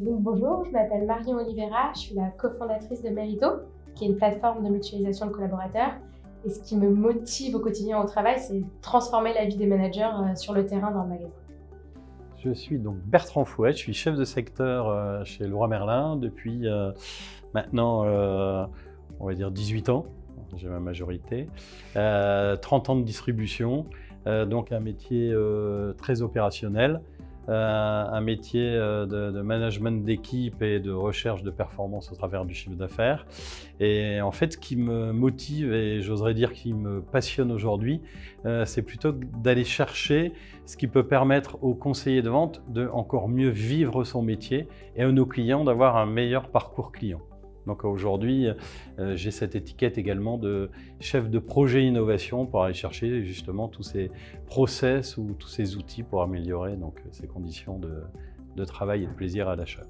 Donc bonjour, je m'appelle Marion Oliveira, je suis la cofondatrice de Merito, qui est une plateforme de mutualisation de collaborateurs. Et ce qui me motive au quotidien au travail, c'est transformer la vie des managers sur le terrain dans le magasin. Je suis donc Bertrand Fouet, je suis chef de secteur chez Leroy Merlin depuis maintenant, on va dire 18 ans, j'ai ma majorité, 30 ans de distribution, donc un métier très opérationnel, un métier de management d'équipe et de recherche de performance au travers du chiffre d'affaires. Et en fait, ce qui me motive et j'oserais dire qui me passionne aujourd'hui, c'est plutôt d'aller chercher ce qui peut permettre aux conseillers de vente de encore mieux vivre son métier et à nos clients d'avoir un meilleur parcours client. Donc aujourd'hui, j'ai cette étiquette également de chef de projet innovation pour aller chercher justement tous ces process ou tous ces outils pour améliorer donc, ces conditions de travail et de plaisir à l'achat.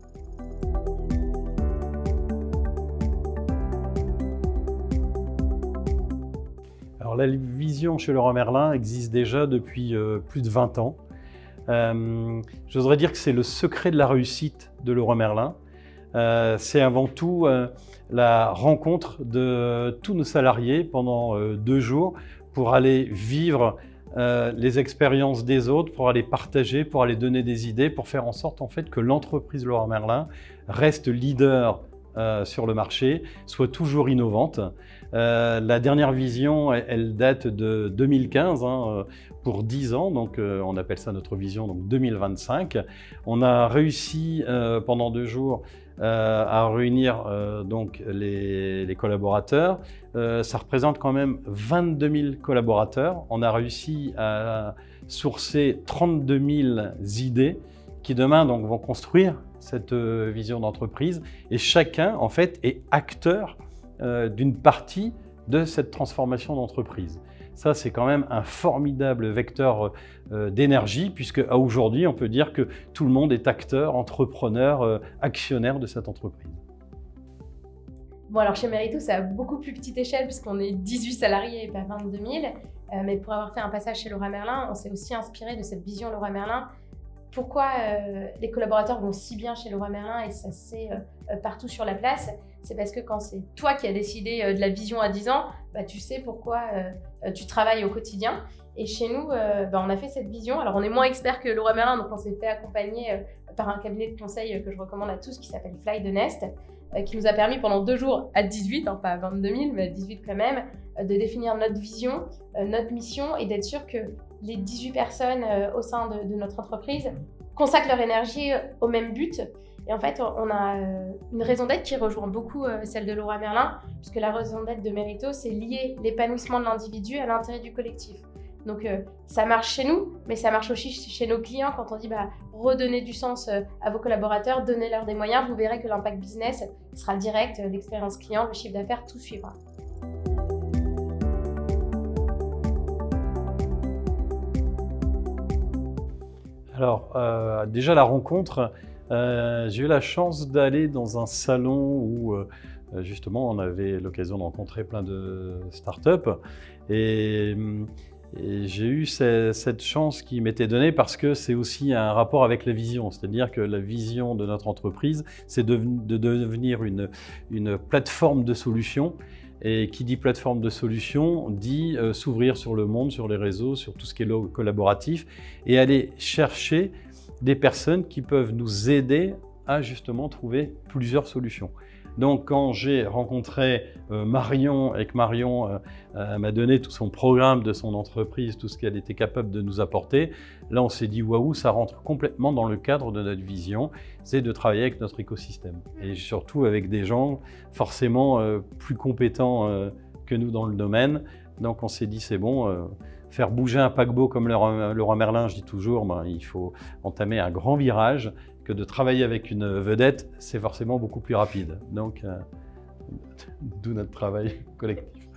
Alors la vision chez Leroy Merlin existe déjà depuis plus de 20 ans. J'oserais dire que c'est le secret de la réussite de Leroy Merlin. C'est avant tout la rencontre de tous nos salariés pendant 2 jours pour aller vivre les expériences des autres, pour aller partager, pour aller donner des idées, pour faire en sorte en fait que l'entreprise Leroy Merlin reste leader sur le marché, soit toujours innovante. La dernière vision, elle date de 2015, pour 10 ans, donc on appelle ça notre vision donc 2025. On a réussi pendant 2 jours à réunir donc les collaborateurs. Ça représente quand même 22 000 collaborateurs. On a réussi à sourcer 32 000 idées qui demain donc, vont construire cette vision d'entreprise. Et chacun en fait est acteur d'une partie de cette transformation d'entreprise. Ça, c'est quand même un formidable vecteur d'énergie, puisque aujourd'hui, on peut dire que tout le monde est acteur, entrepreneur, actionnaire de cette entreprise. Bon, alors chez Merito, c'est à beaucoup plus petite échelle, puisqu'on est 18 salariés et pas 22 000. Mais pour avoir fait un passage chez Leroy Merlin, on s'est aussi inspiré de cette vision Leroy Merlin. Pourquoi les collaborateurs vont si bien chez Leroy Merlin et ça se sait partout sur la place? C'est parce que quand c'est toi qui as décidé de la vision à 10 ans, bah, tu sais pourquoi tu travailles au quotidien. Et chez nous, on a fait cette vision. Alors, on est moins experts que Leroy Merlin, donc on s'est fait accompagner par un cabinet de conseil que je recommande à tous qui s'appelle Fly the Nest, qui nous a permis pendant 2 jours à 18, pas à 22 000, mais à 18 quand même, de définir notre vision, notre mission et d'être sûr que les 18 personnes au sein de notre entreprise consacrent leur énergie au même but. Et en fait, on a une raison d'être qui rejoint beaucoup celle de Leroy Merlin, puisque la raison d'être de Merito, c'est lier l'épanouissement de l'individu à l'intérêt du collectif. Donc ça marche chez nous, mais ça marche aussi chez nos clients quand on dit redonnez du sens à vos collaborateurs, donnez-leur des moyens, vous verrez que l'impact business sera direct, l'expérience client, le chiffre d'affaires, tout suivra. Alors, déjà la rencontre, j'ai eu la chance d'aller dans un salon où justement on avait l'occasion de rencontrer plein de startups et j'ai eu cette chance qui m'était donnée parce que c'est aussi un rapport avec la vision, c'est-à-dire que la vision de notre entreprise, c'est de devenir une plateforme de solutions. Et qui dit plateforme de solutions dit s'ouvrir sur le monde, sur les réseaux, sur tout ce qui est collaboratif et aller chercher des personnes qui peuvent nous aider à justement trouver plusieurs solutions. Donc quand j'ai rencontré Marion et que Marion m'a donné tout son programme de son entreprise, tout ce qu'elle était capable de nous apporter, là on s'est dit waouh, ça rentre complètement dans le cadre de notre vision, c'est de travailler avec notre écosystème et surtout avec des gens forcément plus compétents que nous dans le domaine. Donc on s'est dit c'est bon, faire bouger un paquebot comme Leroy Merlin, je dis toujours, il faut entamer un grand virage, que de travailler avec une vedette, c'est forcément beaucoup plus rapide. Donc, d'où notre travail collectif.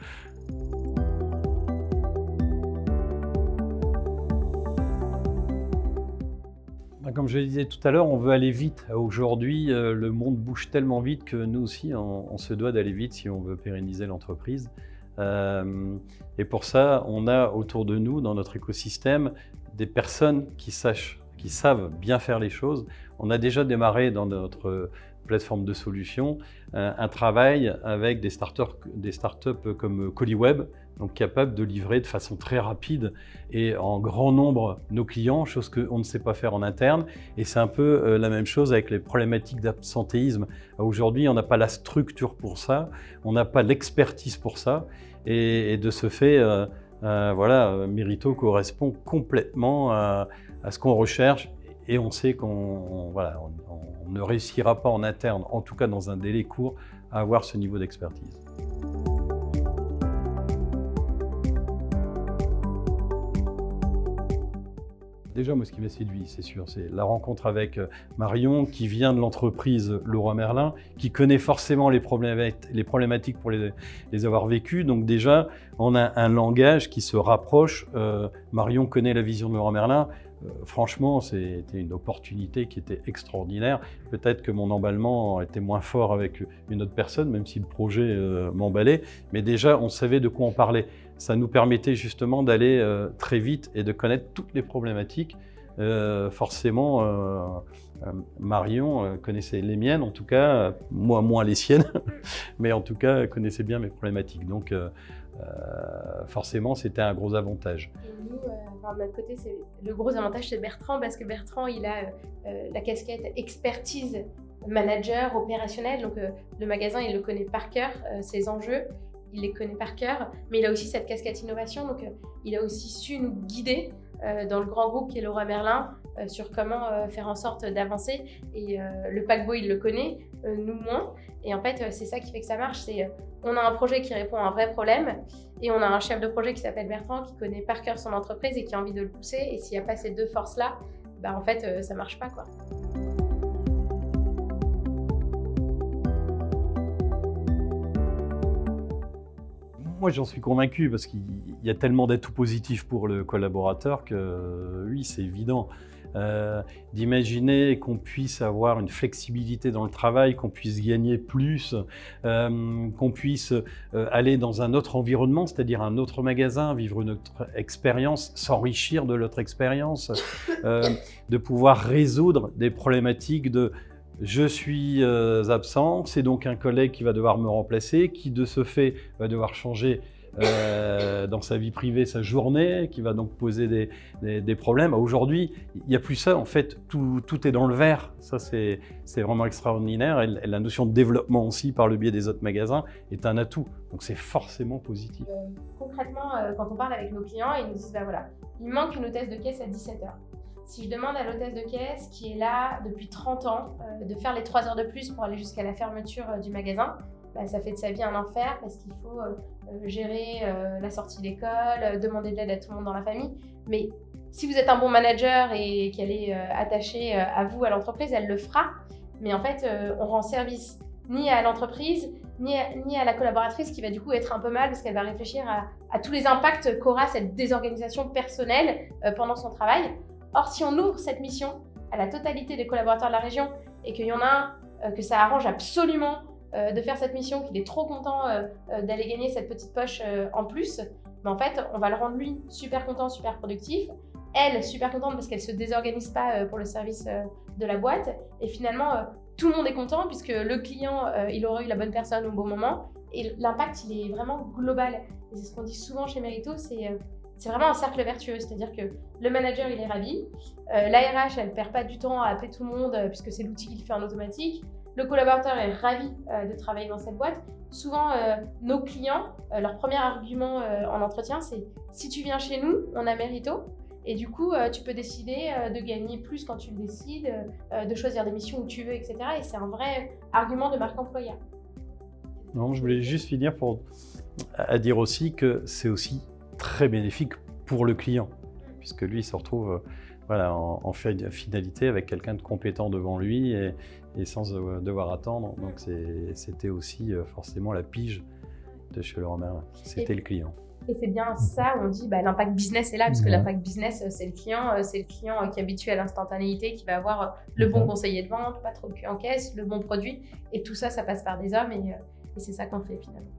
Comme je le disais tout à l'heure, on veut aller vite. Aujourd'hui, le monde bouge tellement vite que nous aussi, on se doit d'aller vite si on veut pérenniser l'entreprise. Et pour ça, on a autour de nous, dans notre écosystème, des personnes qui qui savent bien faire les choses. On a déjà démarré dans notre plateforme de solutions un travail avec des startups comme Colliweb, donc capables de livrer de façon très rapide et en grand nombre nos clients, chose qu'on ne sait pas faire en interne. Et c'est un peu la même chose avec les problématiques d'absentéisme. Aujourd'hui, on n'a pas la structure pour ça, on n'a pas l'expertise pour ça. Et de ce fait, voilà, Merito correspond complètement à ce qu'on recherche. Et on sait qu'on voilà, on ne réussira pas en interne, en tout cas dans un délai court, à avoir ce niveau d'expertise. Déjà, moi, ce qui m'a séduit, c'est sûr, c'est la rencontre avec Marion, qui vient de l'entreprise Leroy Merlin, qui connaît forcément les problématiques pour les avoir vécues. Donc déjà, on a un langage qui se rapproche. Marion connaît la vision de Leroy Merlin. Franchement, c'était une opportunité qui était extraordinaire. Peut-être que mon emballement était moins fort avec une autre personne, même si le projet m'emballait. Mais déjà, on savait de quoi on parlait. Ça nous permettait justement d'aller très vite et de connaître toutes les problématiques. Forcément, Marion connaissait les miennes, en tout cas, moi moins les siennes, mais en tout cas, elle connaissait bien mes problématiques. Donc, forcément, c'était un gros avantage. Et nous, de notre côté, le gros avantage, c'est Bertrand, parce que Bertrand, il a la casquette expertise manager, opérationnel. Donc, le magasin, il le connaît par cœur, ses enjeux. Il les connaît par cœur, mais il a aussi cette casquette innovation, donc il a aussi su nous guider dans le grand groupe qui est Leroy Merlin sur comment faire en sorte d'avancer. Et le paquebot, il le connaît, nous moins. Et en fait, c'est ça qui fait que ça marche. On a un projet qui répond à un vrai problème et on a un chef de projet qui s'appelle Bertrand, qui connaît par cœur son entreprise et qui a envie de le pousser. Et s'il n'y a pas ces deux forces-là, bah, en fait, ça ne marche pas, quoi. Moi, j'en suis convaincu parce qu'il y a tellement d'atouts positifs pour le collaborateur que oui, c'est évident. D'imaginer qu'on puisse avoir une flexibilité dans le travail, qu'on puisse gagner plus, qu'on puisse aller dans un autre environnement, c'est-à-dire un autre magasin, vivre une autre expérience, s'enrichir de notre expérience, de pouvoir résoudre des problématiques de je suis absent, c'est donc un collègue qui va devoir me remplacer, qui de ce fait va devoir changer dans sa vie privée sa journée, qui va donc poser des problèmes. Aujourd'hui, il n'y a plus ça, en fait, tout est dans le vert. Ça, c'est vraiment extraordinaire. Et la notion de développement aussi, par le biais des autres magasins, est un atout. Donc c'est forcément positif. Concrètement, quand on parle avec nos clients, ils nous disent, bah voilà, il manque une hôtesse de caisse à 17h. Si je demande à l'hôtesse de caisse, qui est là depuis 30 ans, de faire les 3 heures de plus pour aller jusqu'à la fermeture du magasin, bah, ça fait de sa vie un enfer parce qu'il faut gérer la sortie d'école, demander de l'aide à tout le monde dans la famille. Mais si vous êtes un bon manager et qu'elle est attachée à vous, à l'entreprise, elle le fera. Mais en fait, on rend service ni à l'entreprise, ni à la collaboratrice qui va du coup être un peu mal parce qu'elle va réfléchir à tous les impacts qu'aura cette désorganisation personnelle pendant son travail. Or, si on ouvre cette mission à la totalité des collaborateurs de la région et qu'il y en a un que ça arrange absolument de faire cette mission, qu'il est trop content d'aller gagner cette petite poche en plus, ben en fait, on va le rendre lui super content, super productif. Elle, super contente parce qu'elle ne se désorganise pas pour le service de la boîte. Et finalement, tout le monde est content puisque le client, il aura eu la bonne personne au bon moment. Et l'impact, il est vraiment global. Et c'est ce qu'on dit souvent chez Merito, c'est vraiment un cercle vertueux, c'est-à-dire que le manager, il est ravi, l'ARH, elle ne perd pas du temps à appeler tout le monde puisque c'est l'outil qui le fait en automatique, le collaborateur est ravi de travailler dans cette boîte. Souvent, nos clients, leur premier argument en entretien, c'est « si tu viens chez nous, on a Merito ». Et du coup, tu peux décider de gagner plus quand tu le décides, de choisir des missions où tu veux, etc. Et c'est un vrai argument de marque employeur. Non, je voulais juste finir à dire aussi que c'est aussi très bénéfique pour le client, puisque lui il se retrouve voilà, en finalité avec quelqu'un de compétent devant lui et sans devoir attendre. Donc c'était aussi forcément la pige de chez Leroy Merlin, c'était le client. Et c'est bien ça, on dit l'impact business est là, parce que l'impact business, c'est le client qui est habitué à l'instantanéité, qui va avoir le bon conseiller de vente, pas trop de cul en caisse, le bon produit, et tout ça, ça passe par des hommes, et c'est ça qu'on fait finalement.